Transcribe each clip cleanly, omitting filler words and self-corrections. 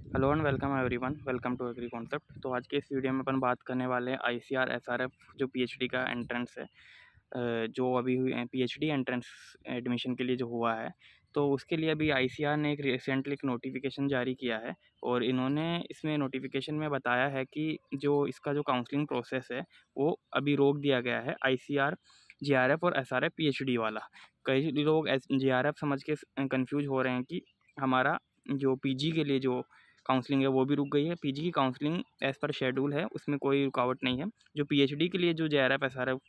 Hello and welcome everyone, welcome to agri concept. तो आज के इस वीडियो में अपन बात करने वाले हैं आईसीआर एसआरएफ जो पीएचडी का एंट्रेंस है, जो अभी हुई पीएचडी एंट्रेंस एडमिशन के लिए जो हुआ है। तो उसके लिए अभी आईसीआर ने एक रिसेंटली एक नोटिफिकेशन जारी किया है और इन्होंने इसमें नोटिफिकेशन में बताया है कि जो इसका जो काउंसलिंग प्रोसेस है वो अभी रोक दिया गया है। आईसीआर जेआरएफ और एसआरएफ पीएचडी वाला, कई लोग जेआरएफ समझ के कंफ्यूज हो रहे हैं कि हमारा जो पीजी के लिए जो काउंसलिंग है वो भी रुक गई है। पीजी की काउंसलिंग एज़ पर शेड्यूल है, उसमें कोई रुकावट नहीं है। जो पीएचडी के लिए जो जेआरएफ एसआरएफ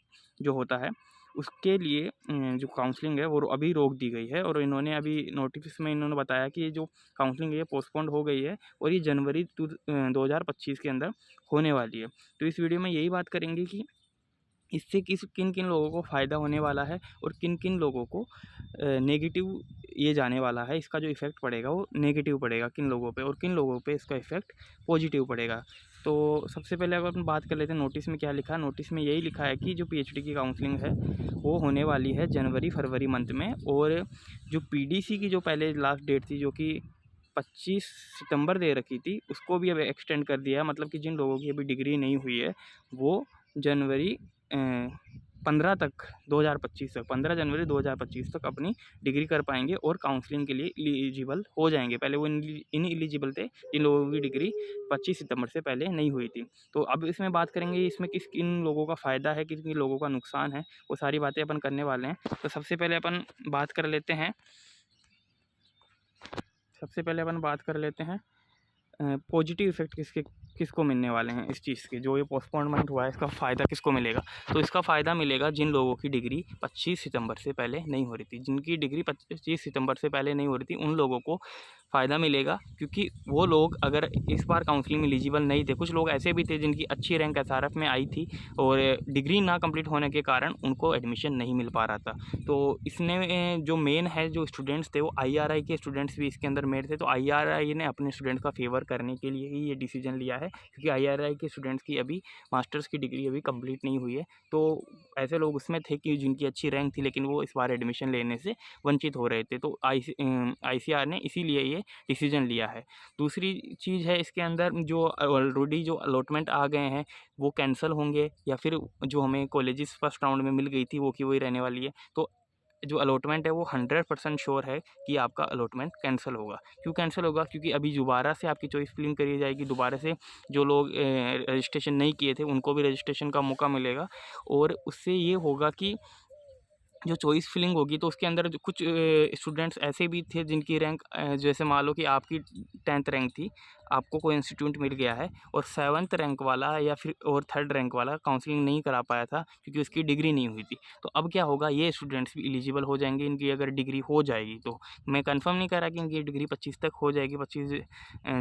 जो होता है उसके लिए जो काउंसलिंग है वो अभी रोक दी गई है। और इन्होंने अभी नोटिस में इन्होंने बताया कि ये जो काउंसलिंग है ये पोस्टपोन्ड हो गई है और ये जनवरी 2025 के अंदर होने वाली है। तो इस वीडियो में यही बात करेंगे कि इससे किन किन लोगों को फ़ायदा होने वाला है और किन किन लोगों को नेगेटिव ये जाने वाला है। इसका जो इफ़ेक्ट पड़ेगा वो नेगेटिव पड़ेगा किन लोगों पे और किन लोगों पे इसका इफ़ेक्ट पॉजिटिव पड़ेगा। तो सबसे पहले अगर अपन बात कर लेते हैं नोटिस में क्या लिखा है। नोटिस में यही लिखा है कि जो पीएचडी की काउंसलिंग है वो होने वाली है जनवरी फरवरी मंथ में। और जो पीडीसी की जो पहले लास्ट डेट थी जो कि 25 सितंबर दे रखी थी, उसको भी अब एक्सटेंड कर दिया है। मतलब कि जिन लोगों की अभी डिग्री नहीं हुई है वो जनवरी 15 तक 2025 तक 15 जनवरी 2025 तक अपनी डिग्री कर पाएंगे और काउंसलिंग के लिए एलिजिबल हो जाएंगे। पहले वो इन एलिजिबल थे जिन लोगों की डिग्री 25 सितंबर से पहले नहीं हुई थी। तो अब इसमें बात करेंगे इसमें किन लोगों का फ़ायदा है, किन किन लोगों का नुकसान है, वो सारी बातें अपन करने वाले हैं। तो सबसे पहले अपन बात कर लेते हैं पॉजिटिव इफेक्ट किसको मिलने वाले हैं इस चीज़ के। जो ये पोस्टपोनमेंट हुआ है इसका फ़ायदा किसको मिलेगा। तो इसका फ़ायदा मिलेगा जिन लोगों की डिग्री 25 सितंबर से पहले नहीं हो रही थी। जिनकी डिग्री 25 सितंबर से पहले नहीं हो रही थी उन लोगों को फ़ायदा मिलेगा, क्योंकि वो लोग अगर इस बार काउंसलिंग में एलिजिबल नहीं थे, कुछ लोग ऐसे भी थे जिनकी अच्छी रैंक एसआरएफ में आई थी और डिग्री ना कंप्लीट होने के कारण उनको एडमिशन नहीं मिल पा रहा था। तो इसने जो मेन है जो स्टूडेंट्स थे वो आईआरआई के स्टूडेंट्स भी इसके अंदर मेन थे। तो आईआरआई ने अपने स्टूडेंट्स का फेवर करने के लिए ही ये डिसीजन लिया है, क्योंकि आईआरआई के स्टूडेंट्स की अभी मास्टर्स की डिग्री अभी कंप्लीट नहीं हुई है। तो ऐसे लोग उसमें थे कि जिनकी अच्छी रैंक थी लेकिन वो इस बार एडमिशन लेने से वंचित हो रहे थे। तो आईसीआर ने इसीलिए ये डिसीजन लिया है। दूसरी चीज़ है इसके अंदर जो ऑलरेडी जो अलॉटमेंट आ गए हैं वो कैंसिल होंगे या फिर जो हमें कॉलेजेस फर्स्ट राउंड में मिल गई थी वो की वही रहने वाली है। तो जो अलॉटमेंट है वो 100% श्योर है कि आपका अलॉटमेंट कैंसिल होगा। क्यों कैंसिल होगा? क्योंकि अभी दोबारा से आपकी चॉइस फिलिंग करी जाएगी। दोबारा से जो लोग रजिस्ट्रेशन नहीं किए थे उनको भी रजिस्ट्रेशन का मौका मिलेगा। और उससे ये होगा कि जो चॉइस फिलिंग होगी तो उसके अंदर जो कुछ स्टूडेंट्स ऐसे भी थे जिनकी रैंक जैसे मान लो कि आपकी 10th रैंक थी, आपको कोई इंस्टीट्यूट मिल गया है और 7th रैंक वाला या फिर और 3rd रैंक वाला काउंसलिंग नहीं करा पाया था क्योंकि उसकी डिग्री नहीं हुई थी। तो अब क्या होगा, ये स्टूडेंट्स भी एलिजिबल हो जाएंगे इनकी अगर डिग्री हो जाएगी तो। मैं कंफर्म नहीं कर रहा कि इनकी डिग्री 25 तक हो जाएगी, 25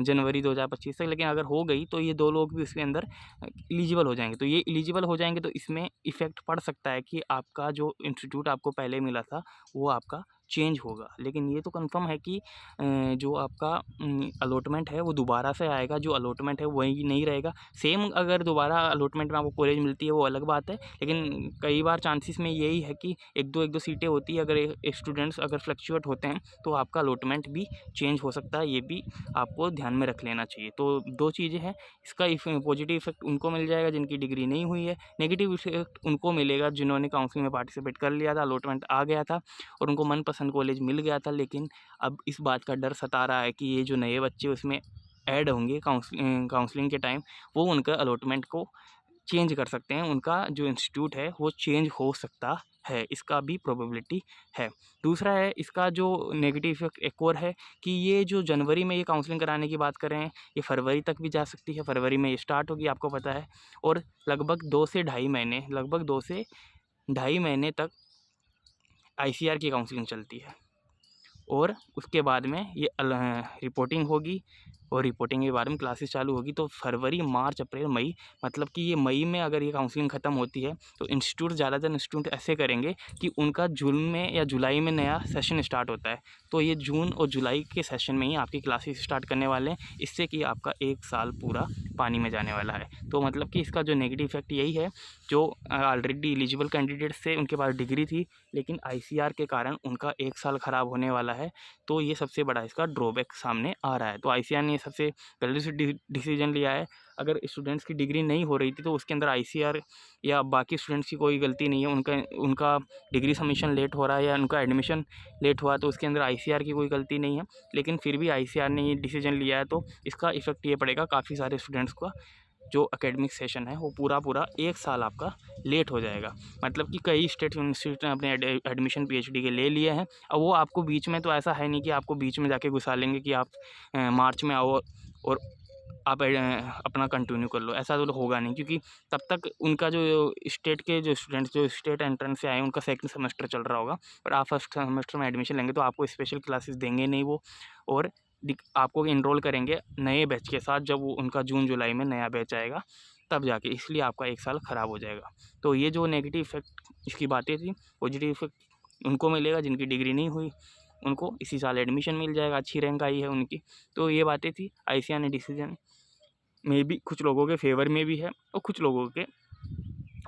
जनवरी 2025 तक, लेकिन अगर हो गई तो ये दो लोग भी उसके अंदर एलिजिबल हो जाएंगे। तो ये एलिजिबल हो जाएंगे तो इसमें इफ़ेक्ट पड़ सकता है कि आपका जो इंस्टीट्यूट आपको पहले मिला था वो आपका चेंज होगा। लेकिन ये तो कंफर्म है कि जो आपका अलॉटमेंट है वो दोबारा से आएगा। जो अलॉटमेंट है वही नहीं रहेगा। सेम अगर दोबारा अलॉटमेंट में आपको कॉलेज मिलती है वो अलग बात है, लेकिन कई बार चांसेस में यही है कि एक दो सीटें होती है, अगर स्टूडेंट्स अगर फ्लक्चुएट होते हैं तो आपका अलॉटमेंट भी चेंज हो सकता है। ये भी आपको ध्यान में रख लेना चाहिए। तो दो चीज़ें हैं, इसका पॉजिटिव इफेक्ट उनको मिल जाएगा जिनकी डिग्री नहीं हुई है, नेगेटिव इफेक्ट उनको मिलेगा जिन्होंने काउंसलिंग में पार्टिसिपेट कर लिया था, अलॉटमेंट आ गया था और उनको मनपसंद कॉलेज मिल गया था। लेकिन अब इस बात का डर सता रहा है कि ये जो नए बच्चे उसमें ऐड होंगे काउंसलिंग के टाइम, वो उनका अलॉटमेंट को चेंज कर सकते हैं। उनका जो इंस्टीट्यूट है वो चेंज हो सकता है, इसका भी प्रोबेबिलिटी है। दूसरा है इसका जो नेगेटिव इफेक्ट एक और है कि ये जो जनवरी में ये काउंसलिंग कराने की बात कर रहे हैं ये फरवरी तक भी जा सकती है। फरवरी में ये स्टार्ट होगी, आपको पता है, और लगभग 2 से ढाई महीने तक आईसीआर की काउंसलिंग चलती है। और उसके बाद में ये रिपोर्टिंग होगी और रिपोर्टिंग के बाद में क्लासेस चालू होगी। तो फरवरी, मार्च, अप्रैल, मई, मतलब कि ये मई में अगर ये काउंसलिंग ख़त्म होती है तो ज़्यादातर इंस्टीट्यूट ऐसे करेंगे कि उनका जून में या जुलाई में नया सेशन स्टार्ट होता है, तो ये जून और जुलाई के सेशन में ही आपकी क्लासेस स्टार्ट करने वाले हैं। इससे कि आपका 1 साल पूरा पानी में जाने वाला है। तो मतलब कि इसका जो नेगेटिव इफेक्ट यही है, जो ऑलरेडी एलिजिबल कैंडिडेट्स थे उनके पास डिग्री थी लेकिन आईसीआर के कारण उनका 1 साल ख़राब होने वाला है। तो ये सबसे बड़ा इसका ड्रॉबैक सामने आ रहा है। तो आईसीआर ने सबसे जल्दी से डिसीजन लिया है। अगर स्टूडेंट्स की डिग्री नहीं हो रही थी तो उसके अंदर आईसीआर या बाकी स्टूडेंट्स की कोई गलती नहीं है। उनका डिग्री सबमिशन लेट हो रहा है या उनका एडमिशन लेट हुआ तो उसके अंदर आईसीआर की कोई गलती नहीं है। लेकिन फिर भी आईसीआर ने ये डिसीजन लिया है तो इसका इफ़ेक्ट ये पड़ेगा काफ़ी सारे स्टूडेंट्स का। जो एकेडमिक सेशन है वो पूरा 1 साल आपका लेट हो जाएगा। मतलब कि कई स्टेट यूनिवर्सिटी ने अपने एडमिशन पीएचडी के ले लिए हैं। अब वो आपको बीच में तो ऐसा है नहीं कि आपको बीच में जाके घुसा लेंगे कि आप मार्च में आओ और आप अपना कंटिन्यू कर लो, ऐसा तो होगा नहीं। क्योंकि तब तक उनका जो स्टेट के जो स्टूडेंट्स जो स्टेट एंट्रेंस से आए उनका सेकंड सेमेस्टर चल रहा होगा और आप फर्स्ट सेमेस्टर में एडमिशन लेंगे तो आपको स्पेशल क्लासेस देंगे नहीं वो, और आपको इनरोल करेंगे नए बैच के साथ जब वो उनका जून जुलाई में नया बैच आएगा तब जाके, इसलिए आपका 1 साल ख़राब हो जाएगा। तो ये जो नेगेटिव इफेक्ट इसकी बातें थी, पॉजिटिव इफेक्ट उनको मिलेगा जिनकी डिग्री नहीं हुई, उनको इसी साल एडमिशन मिल जाएगा, अच्छी रैंक आई है उनकी। तो ये बातें थी आईसीआर ने डिसीजन में भी कुछ लोगों के फेवर में भी है और कुछ लोगों के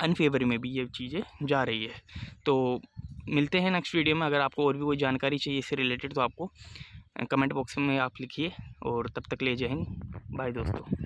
अनफेवर में भी ये चीज़ें जा रही है। तो मिलते हैं नेक्स्ट वीडियो में। अगर आपको और भी कोई जानकारी चाहिए इससे रिलेटेड तो आपको कमेंट बॉक्स में आप लिखिए, और तब तक ले जय हिंद, बाय दोस्तों।